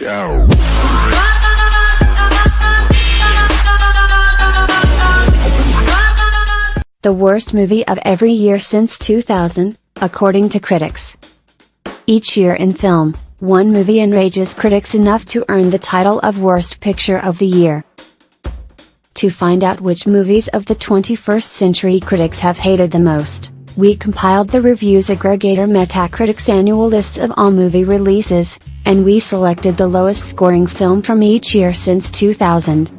Yo. The worst movie of every year since 2000, according to critics. Each year in film, one movie enrages critics enough to earn the title of Worst Picture of the Year. To find out which movies of the 21st century critics have hated the most, we compiled the reviews aggregator Metacritic's annual lists of all movie releases, and we selected the lowest scoring film from each year since 2000.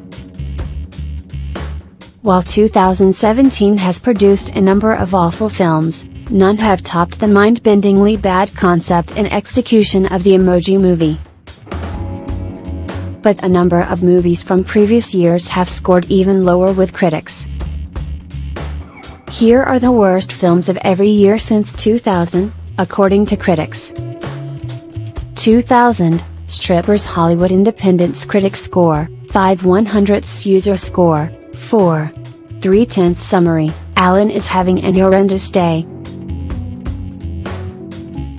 While 2017 has produced a number of awful films, none have topped the mind-bendingly bad concept and execution of the Emoji Movie. But a number of movies from previous years have scored even lower with critics. Here are the worst films of every year since 2000, according to critics. 2000, Strippers Hollywood Independent's Critics Score, 5/100ths User Score, 4. 3/10 Summary, Alan is having an horrendous day.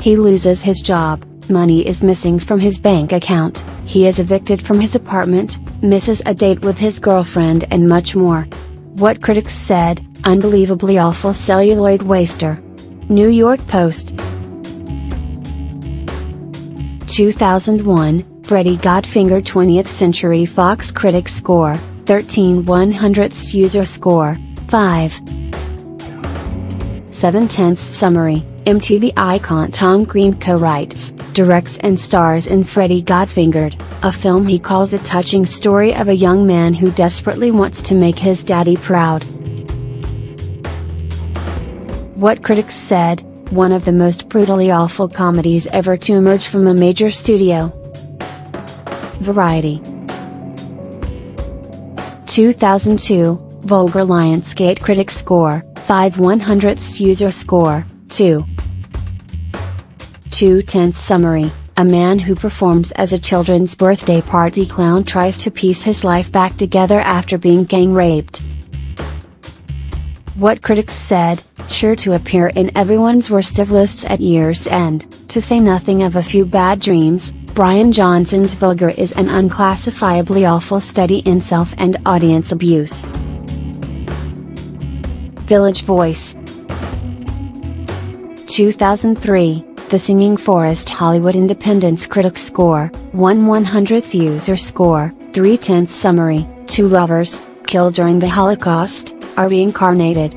He loses his job, money is missing from his bank account, he is evicted from his apartment, misses a date with his girlfriend and much more. What critics said, unbelievably awful celluloid waster. New York Post. 2001, Freddy Got Fingered 20th Century Fox Critics Score, 13/100ths User Score, 5. 7/10 Summary, MTV icon Tom Green co-writes, directs and stars in Freddy Got Fingered, a film he calls a touching story of a young man who desperately wants to make his daddy proud. What critics said, one of the most brutally awful comedies ever to emerge from a major studio. Variety. 2002, Vulgar Lionsgate Critics Score, 5/100ths User Score, 2. 2/10 Summary, a man who performs as a children's birthday party clown tries to piece his life back together after being gang raped. What critics said, sure to appear in everyone's worst of lists at year's end, to say nothing of A Few Bad Dreams, Brian Johnson's Vulgar is an unclassifiably awful study in self and audience abuse. Village Voice. 2003, The Singing Forest Hollywood Independent's Critics Score, 1/100th User Score, 3/10 Summary, two lovers, killed during the Holocaust, are reincarnated.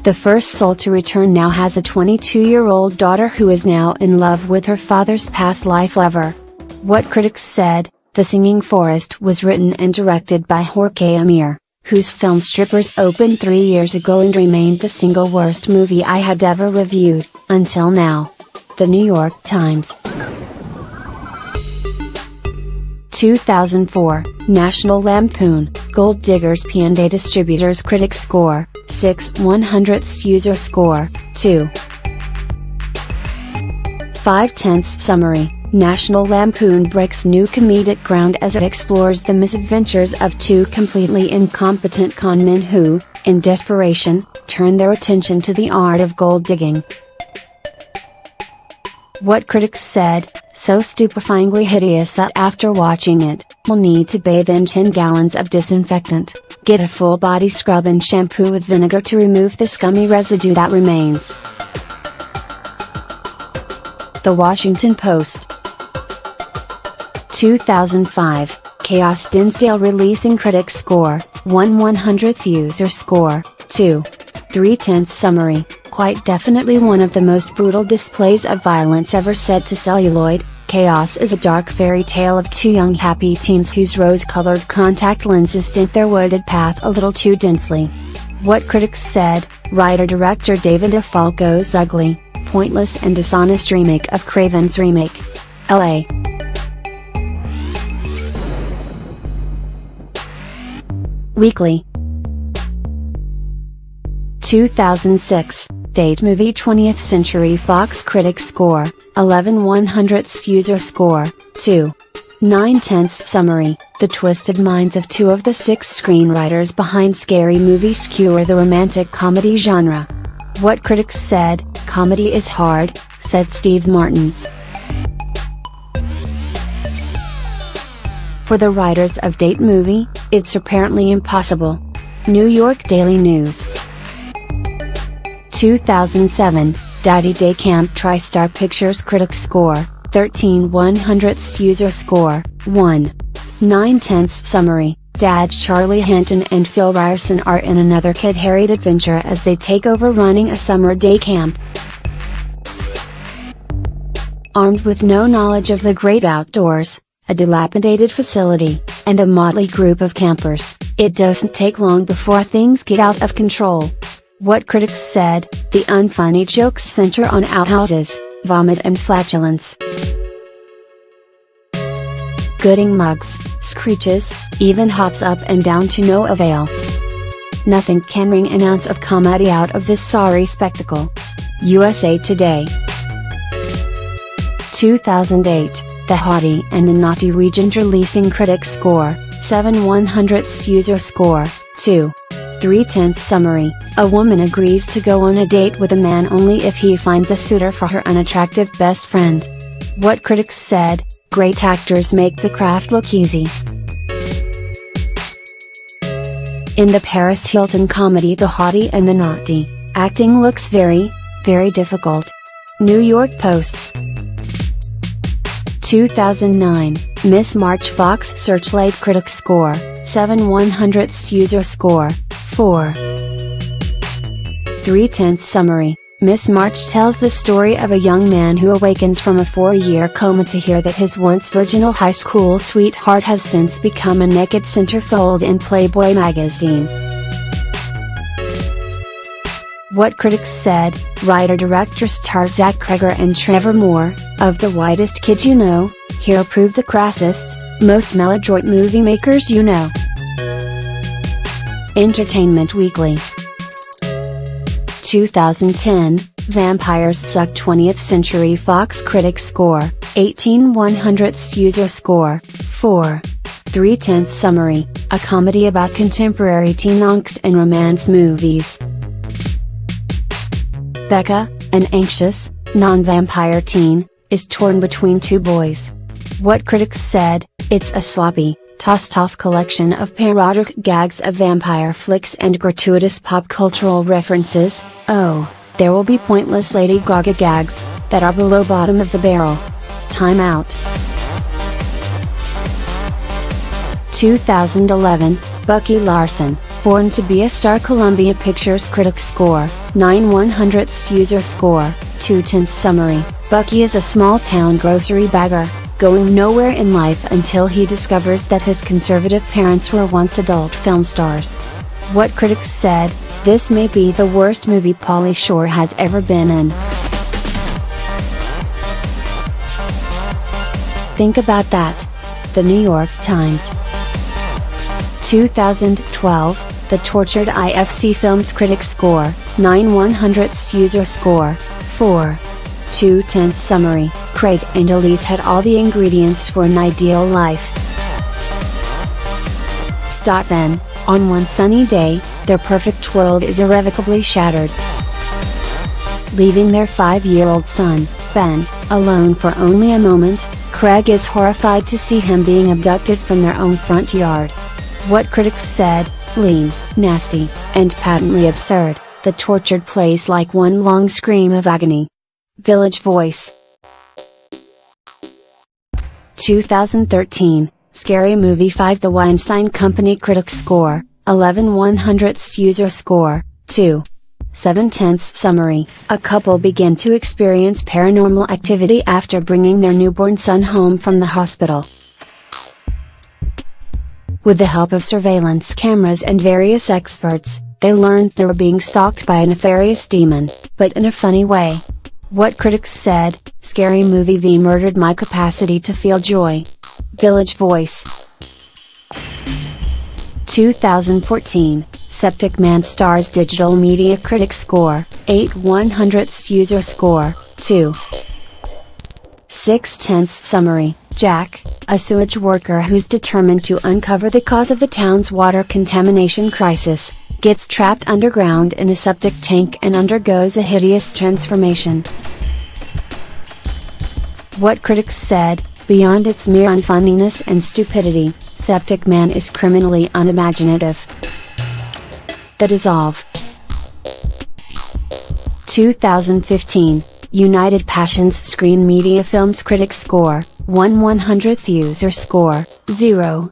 The first soul to return now has a 22-year-old daughter who is now in love with her father's past life lover. What critics said, The Singing Forest was written and directed by Jorge Amir, whose film Strippers opened 3 years ago and remained the single worst movie I had ever reviewed, until now. The New York Times. 2004, National Lampoon, Gold Diggers P&A Distributors Critics Score, 6/100ths User Score, 2. 5/10 Summary, National Lampoon breaks new comedic ground as it explores the misadventures of two completely incompetent conmen who, in desperation, turn their attention to the art of gold digging. What critics said, so stupefyingly hideous that after watching it, we'll need to bathe in 10 gallons of disinfectant, get a full body scrub and shampoo with vinegar to remove the scummy residue that remains. The Washington Post. 2005, Chaos Dinsdale releasing Critics Score, 1/100th User Score, 2. 3/10 Summary, quite definitely one of the most brutal displays of violence ever said to celluloid. Chaos is a dark fairy tale of two young happy teens whose rose-colored contact lenses tint their wooded path a little too densely. What critics said, writer-director David DeFalco's ugly, pointless and dishonest remake of Craven's Remake. L.A. Weekly. 2006, Date Movie 20th Century Fox Critics Score, 11/100ths User Score, 2. 9/10 Summary, the twisted minds of two of the 6 screenwriters behind Scary Movie skewer the romantic comedy genre. What critics said, comedy is hard, said Steve Martin. For the writers of Date Movie, it's apparently impossible. New York Daily News. 2007, Daddy Day Camp TriStar Pictures Critics Score, 13/100ths User Score, 1. 9/10 Summary, Dads Charlie Hinton and Phil Ryerson are in another kid-harried adventure as they take over running a summer day camp. Armed with no knowledge of the great outdoors, a dilapidated facility, and a motley group of campers, it doesn't take long before things get out of control. What critics said, the unfunny jokes center on outhouses, vomit and flatulence. Gooding mugs, screeches, even hops up and down to no avail. Nothing can wring an ounce of comedy out of this sorry spectacle. USA Today. 2008, The Haughty and the Naughty Regent releasing critics score, 7/100ths User Score, 2. 3/10 Summary, a woman agrees to go on a date with a man only if he finds a suitor for her unattractive best friend. What critics said, great actors make the craft look easy. In the Paris Hilton comedy The Haughty and the Naughty, acting looks very, very difficult. New York Post. 2009, Miss March Fox Searchlight Critics Score, 7/100ths User Score, 4. 3/10 Summary, Miss March tells the story of a young man who awakens from a 4-year coma to hear that his once virginal high school sweetheart has since become a naked centerfold in Playboy magazine. What critics said, writer-director star Zach Cregger and Trevor Moore, of The Whitest Kid You Know, here prove the crassest, most maladroit movie makers you know. Entertainment Weekly. 2010, Vampires Suck 20th Century Fox Critics Score, 18/100ths User Score, 4. 3/10 Summary, a comedy about contemporary teen angst and romance movies. Becca, an anxious, non-vampire teen, is torn between two boys. What critics said, it's a sloppy, tossed-off collection of parodic gags of vampire flicks and gratuitous pop-cultural references. Oh, there will be pointless Lady Gaga gags, that are below bottom of the barrel. Time out. 2011, Bucky Larson, Born to be a Star Columbia Pictures Critics Score, 9/100ths User Score, 2/10 Summary, Bucky is a small-town grocery bagger, going nowhere in life until he discovers that his conservative parents were once adult film stars. What critics said, this may be the worst movie Pauly Shore has ever been in. Think about that. The New York Times. 2012, The Tortured IFC Films Critics Score, 9/100ths User Score, 4. 2/10 Summary, Craig and Elise had all the ingredients for an ideal life. Then, on one sunny day, their perfect world is irrevocably shattered. Leaving their 5-year-old son, Ben, alone for only a moment, Craig is horrified to see him being abducted from their own front yard. What critics said, lean, nasty, and patently absurd, The Tortured plays like one long scream of agony. Village Voice. 2013, Scary Movie 5 The Weinstein Company Critics Score, 11/100ths User Score, 2. 7/10 Summary, a couple begin to experience paranormal activity after bringing their newborn son home from the hospital. With the help of surveillance cameras and various experts, they learned they were being stalked by a nefarious demon, but in a funny way. What critics said, Scary Movie V murdered my capacity to feel joy. Village Voice. 2014, Septic Man stars Digital Media Critics Score, 8/100ths User Score, 2. 6/10 Summary, Jack, a sewage worker who's determined to uncover the cause of the town's water contamination crisis, gets trapped underground in a septic tank and undergoes a hideous transformation. What critics said, Beyond its mere unfunniness and stupidity, Septic Man is criminally unimaginative. The Dissolve. 2015, United Passions Screen Media Films Critics Score, 1/100th User Score, 0.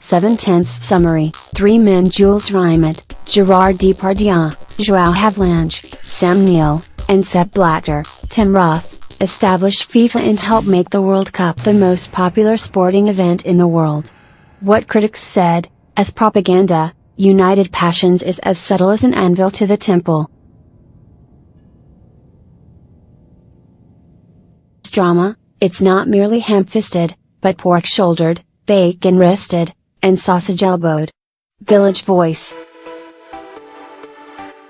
7/10 Summary, 3 men: Jules Rimet, Gerard Depardieu, Joao Havelange, Sam Neill, and Sepp Blatter, Tim Roth, establish FIFA and help make the World Cup the most popular sporting event in the world. What critics said: as propaganda, United Passions is as subtle as an anvil to the temple. Drama, it's not merely ham-fisted, but pork-shouldered, bacon-wristed, and sausage-elbowed. Village Voice.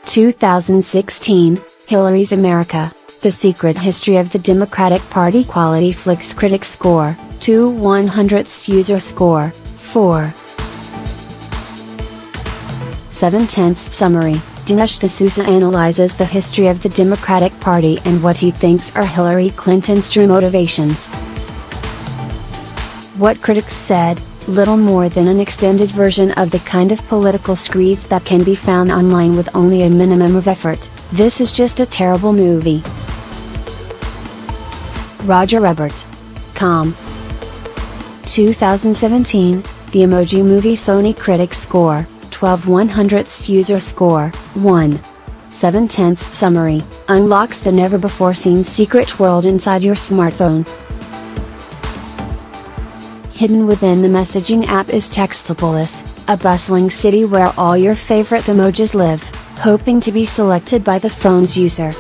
2016, Hillary's America, The Secret History of the Democratic Party Quality Flicks Critics Score, 2/100th User Score, 4. 7/10 Summary, Dinesh D'Souza analyzes the history of the Democratic Party and what he thinks are Hillary Clinton's true motivations. What critics said: little more than an extended version of the kind of political screeds that can be found online with only a minimum of effort. This is just a terrible movie. Roger Ebert. Com. 2017, The Emoji Movie Sony Critics Score, 12/100th User Score, 1. 7/10 Summary, unlocks the never-before-seen secret world inside your smartphone. Hidden within the messaging app is Textopolis, a bustling city where all your favorite emojis live, hoping to be selected by the phone's user.